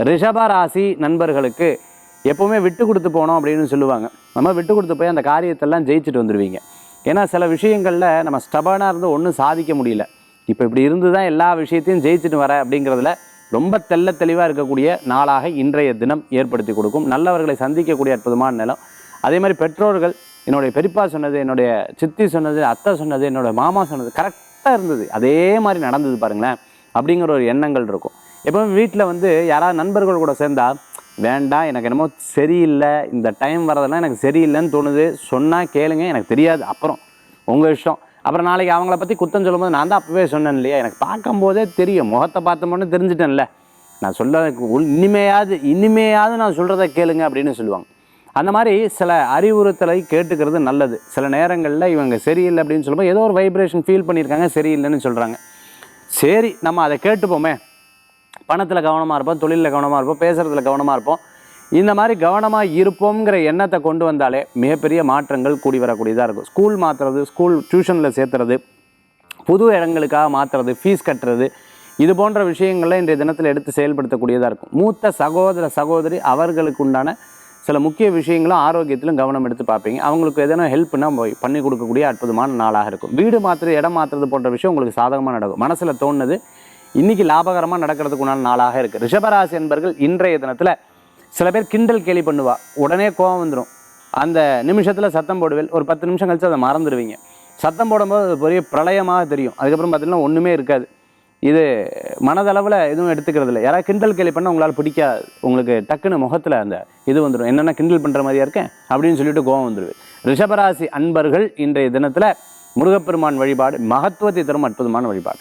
ரிஷப ராசி நண்பர்களுக்கு எப்போவுமே விட்டு கொடுத்து போனோம் அப்படின்னு சொல்லுவாங்க. நம்ம விட்டு கொடுத்து போய் அந்த காரியத்தெல்லாம் ஜெயிச்சுட்டு வந்துடுவீங்க. ஏன்னா சில விஷயங்களில் நம்ம ஸ்டபனாக இருந்து ஒன்றும் சாதிக்க முடியல, இப்போ இப்படி இருந்து தான் எல்லா விஷயத்தையும் ஜெயிச்சுட்டு வர அப்படிங்கிறதுல ரொம்ப தெளிவாக இருக்கக்கூடிய நாளாக இன்றைய தினம் ஏற்படுத்தி கொடுக்கும். நல்லவர்களை சந்திக்கக்கூடிய அற்புதமான நிலம். அதே மாதிரி பெற்றோர்கள், என்னுடைய பெரியப்பா சொன்னது, என்னுடைய சித்தி சொன்னது, அத்தை சொன்னது, என்னோடய மாமா சொன்னது கரெக்டாக இருந்தது, அதே மாதிரி நடந்தது பாருங்களேன் அப்படிங்கிற ஒரு எண்ணங்கள் இருக்கும். எப்பவுமே வீட்டில் வந்து யாராவது நண்பர்கள் கூட சேர்ந்தால் வேண்டாம், எனக்கு என்னமோ சரியில்லை, இந்த டைம் வரதெல்லாம் எனக்கு சரியில்லைன்னு தோணுது, சொன்னால் கேளுங்க, எனக்கு தெரியாது, அப்புறம் உங்கள் இஷ்டம். அப்புறம் நாளைக்கு அவங்கள பற்றி குத்தம் சொல்லும்போது நான் தான் அப்போவே சொன்னேன் இல்லையா, எனக்கு பார்க்கும்போதே தெரியும், முகத்தை பார்த்த மட்டும் தெரிஞ்சிட்டேன்ல, நான் சொல்ல இனிமையாவது நான் சொல்கிறத கேளுங்க அப்படின்னு சொல்லுவாங்க. அந்த மாதிரி சில அறிவுறுத்தலை கேட்டுக்கிறது நல்லது. சில நேரங்களில் இவங்க சரியில்லை அப்படின்னு சொல்லும்போது ஏதோ ஒரு வைப்ரேஷன் ஃபீல் பண்ணியிருக்காங்க, சரியில்லைன்னு சொல்கிறாங்க. சரி, நம்ம அதை கேட்டுப்போமே. பணத்தில் கவனமாக இருப்போம், தொழிலில் கவனமாக இருப்போம், பேசுகிறதுல கவனமாக இருப்போம். இந்த மாதிரி கவனமாக இருப்போங்கிற எண்ணத்தை கொண்டு வந்தாலே மிகப்பெரிய மாற்றங்கள் கூடி வரக்கூடியதாக இருக்கும். ஸ்கூல் மாற்றுறது, ஸ்கூல் டியூஷனில் சேர்த்துறது, புது இடங்களுக்காக மாற்றுறது, ஃபீஸ் கட்டுறது, இது போன்ற விஷயங்களில் இன்றைய தினத்தில் எடுத்து செயல்படுத்தக்கூடியதாக இருக்கும். மூத்த சகோதர சகோதரி அவர்களுக்கு உண்டான சில முக்கிய விஷயங்களும் ஆரோக்கியத்திலும் கவனம் எடுத்து பார்ப்பீங்க. அவங்களுக்கு எதனா ஹெல்ப்னா பண்ணி கொடுக்கக்கூடிய அற்புதமான நாளாக இருக்கும். வீடு மாற்றுறது, இடம் மாற்றுறது போன்ற விஷயம் உங்களுக்கு சாதகமாக நடக்கும். மனசில் தோணுது இன்றைக்கி லாபகரமாக நடக்கிறதுக்கு உண்டான நாளாக இருக்குது. ரிஷபராசி என்பர்கள் இன்றைய தினத்தில் சில பேர் கிண்டல் கேலி பண்ணுவா, உடனே கோபம் வந்துடும், அந்த நிமிஷத்தில் சத்தம் போடுவேல், ஒரு 10 நிமிஷம் கழிச்சு அதை மறந்துடுவீங்க. சத்தம் போடும்போது பெரிய பிரளயமாக தெரியும், அதுக்கப்புறம் பார்த்திங்கன்னா ஒன்றுமே இருக்காது. இது மனதளவில் எதுவும் எடுத்துக்கிறது இல்லை. யாராவது கிண்டல் கேலி பண்ணால் உங்களால் பிடிக்காது, உங்களுக்கு டக்குன்னு முகத்தில் அந்த இது வந்துடும், என்னென்ன கிண்டல் பண்ணுற மாதிரியா இருக்கேன் அப்படின்னு சொல்லிட்டு கோபம் வந்துடுவேன். ரிஷபராசி அன்பர்கள் இன்றைய தினத்தில் முருகப்பெருமான் வழிபாடு மகத்துவத்தை தரும் அற்புதமான வழிபாடு.